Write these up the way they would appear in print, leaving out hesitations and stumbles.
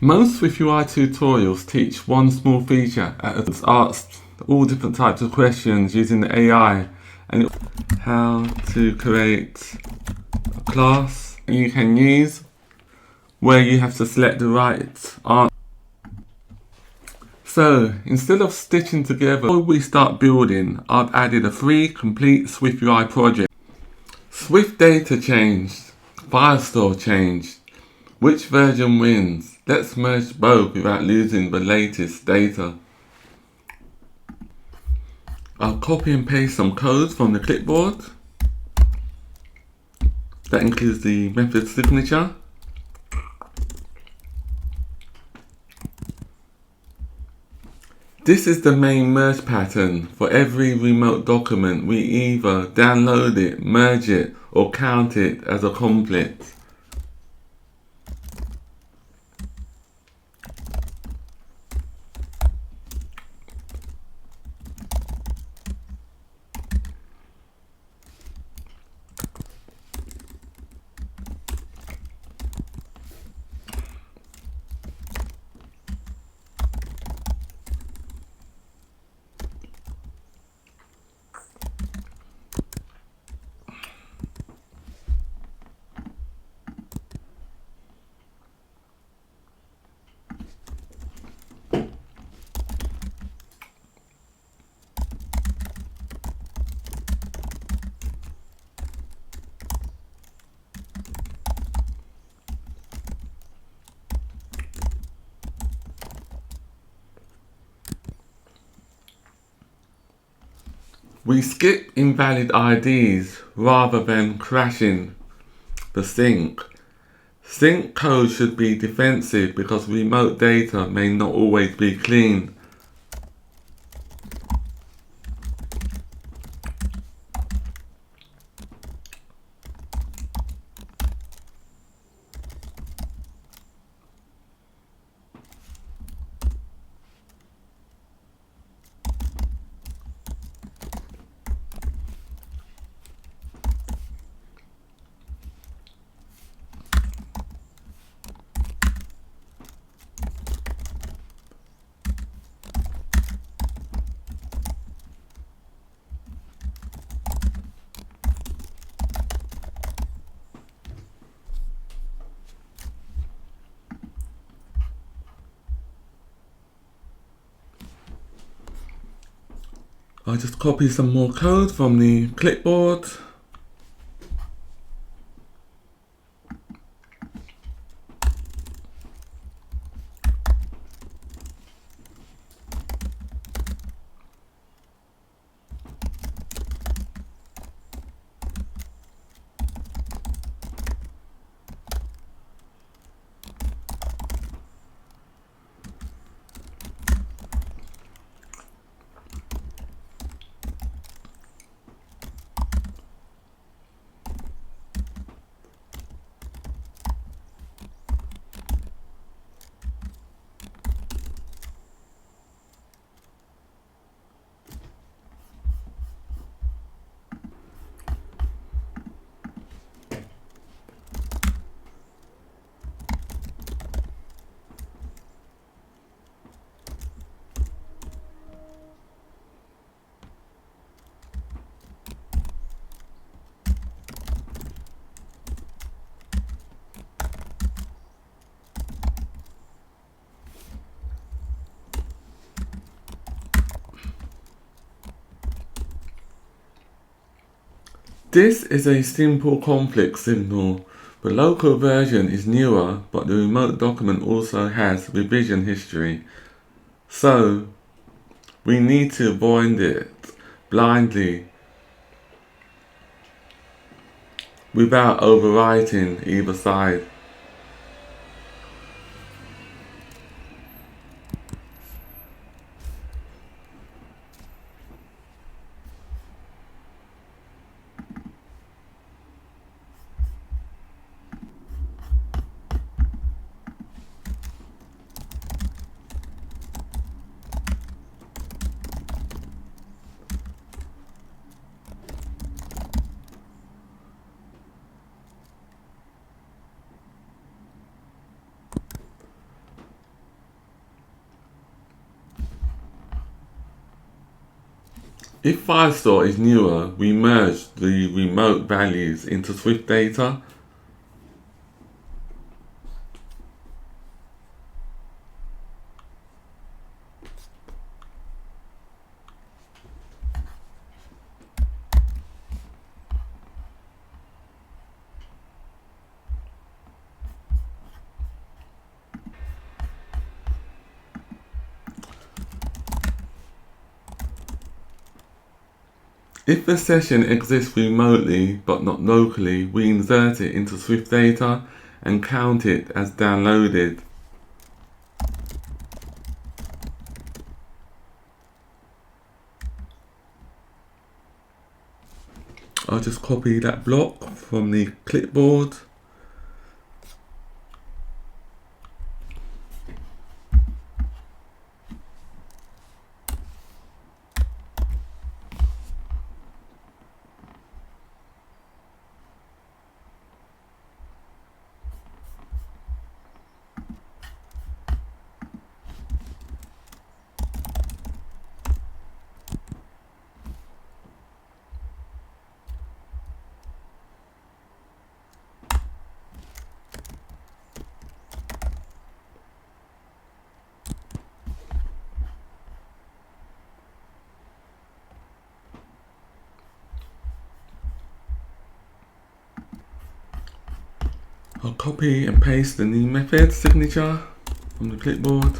Most SwiftUI tutorials teach one small feature as asked all different types of questions using the AI and how to create a class you can use where you have to select the right answer. So instead of stitching together, before we start building, I've added a free complete SwiftUI project. SwiftData changed, Firestore changed. Which version wins? Let's merge both without losing the latest data. I'll copy and paste some code from the clipboard. That includes the method signature. This is the main merge pattern. For every remote document, we either download it, merge it, or count it as a complete. We skip invalid IDs rather than crashing the sync. Sync code should be defensive because remote data may not always be clean. I'll just copy some more code from the clipboard. This is a simple conflict signal. The local version is newer, but the remote document also has revision history. So we need to avoid it blindly without overwriting either side. If Firestore is newer, we merge the remote values into SwiftData. If the session exists remotely but not locally, we insert it into SwiftData and count it as downloaded. I'll just copy that block from the clipboard. I'll copy and paste the new method signature from the clipboard.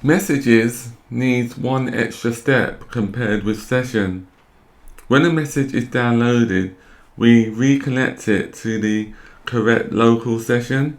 Messages needs one extra step compared with session. When a message is downloaded, we reconnect it to the correct local session.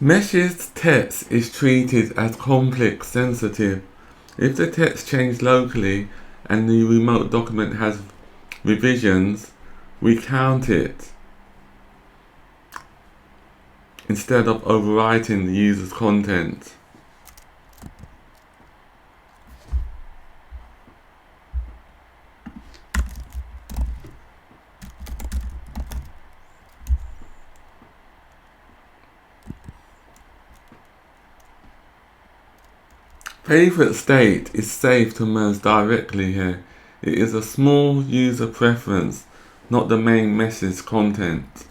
Mesh's text is treated as complex sensitive. If the text changed locally and the remote document has revisions, we count it instead of overwriting the user's content. Favorite state is safe to merge directly here. It is a small user preference, not the main message content.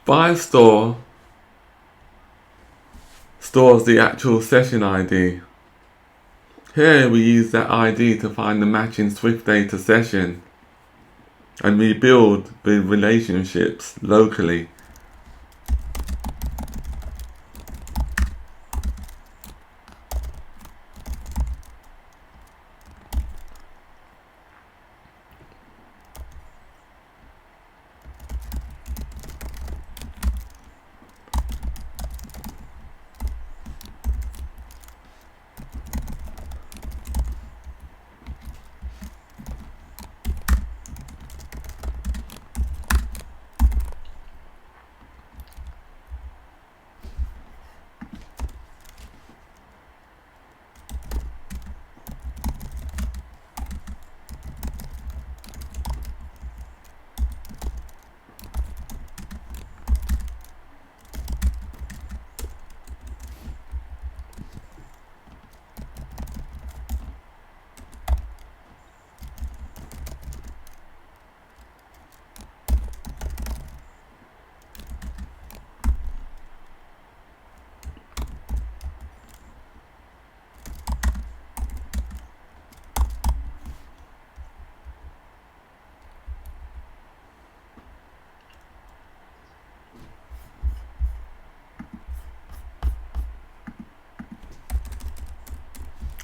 Firestore stores the actual session ID. Here we use that ID to find the matching SwiftData session and rebuild the relationships locally.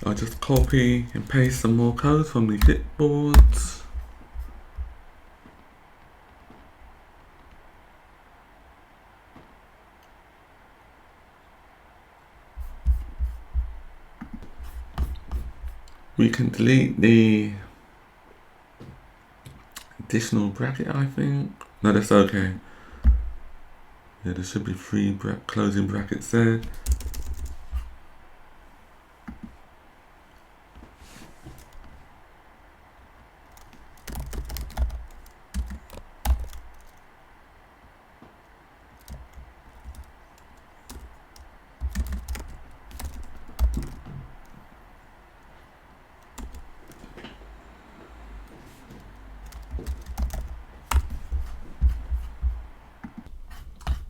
I'll just copy and paste some more code from the clipboard. We can delete the additional bracket, I think. No, that's okay. Yeah, there should be 3 closing brackets there.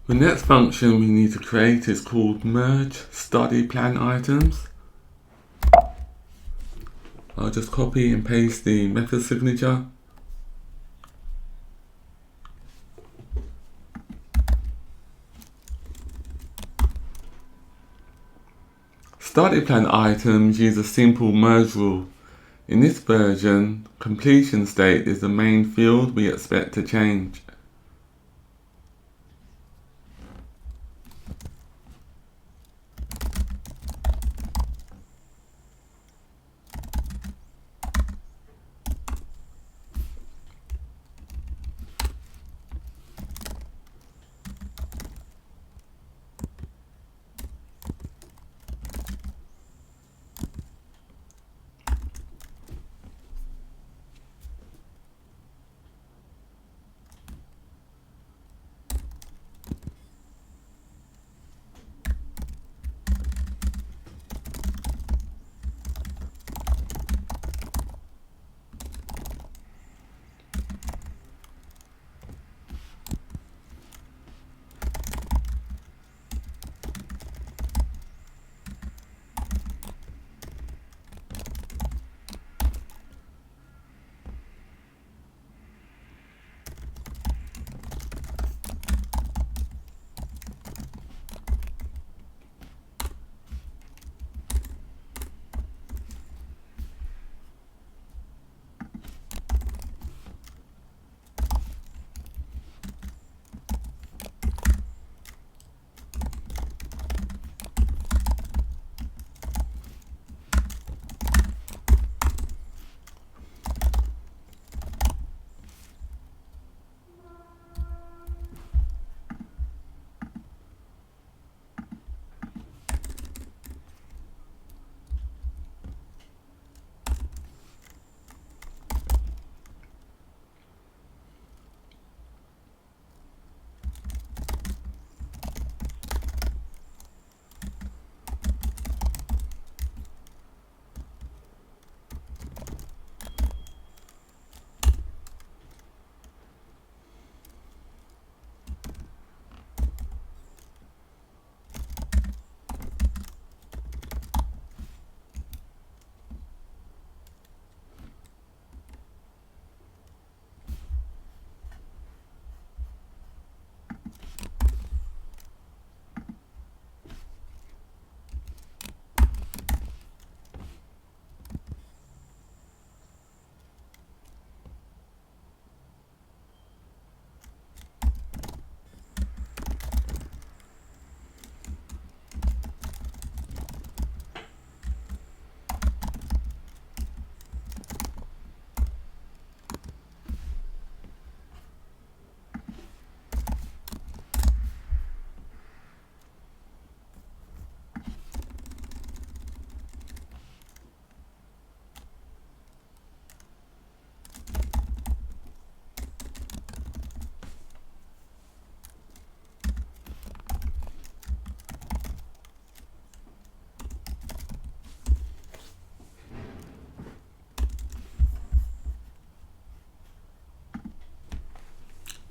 The next function we need to create is called merge study plan items. I'll just copy and paste the method signature. Study plan items use a simple merge rule. In this version, completion state is the main field we expect to change.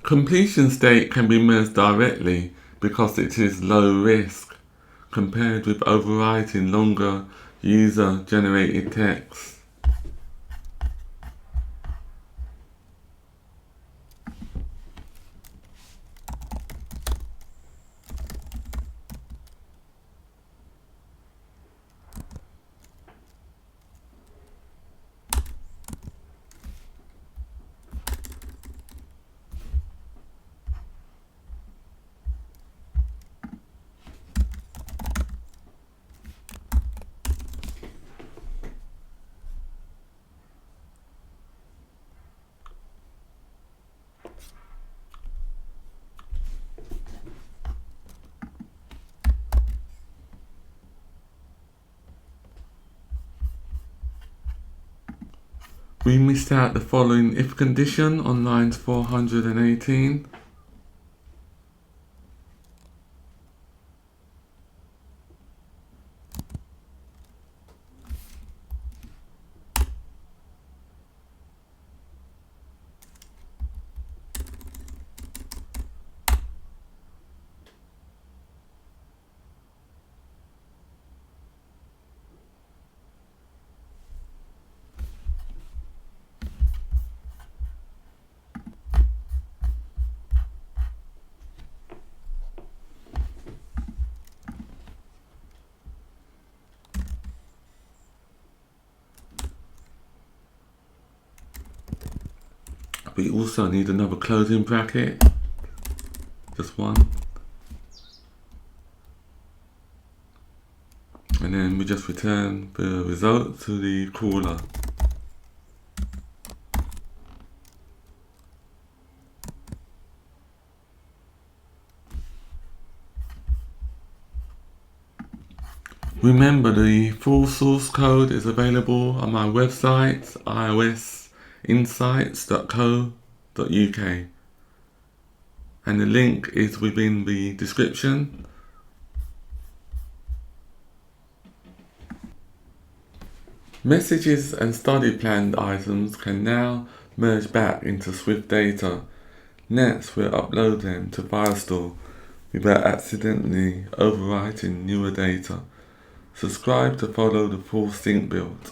Completion state can be merged directly because it is low risk compared with overwriting longer user-generated text. We missed out the following if condition on lines 418. We also need another closing bracket, just one. And then we just return the result to the crawler. Remember, the full source code is available on my website, iosinsights.co.uk, and the link is within the description. Messages and study planned items can now merge back into SwiftData. Next, we'll upload them to Firestore without accidentally overwriting newer data. Subscribe to follow the full sync build.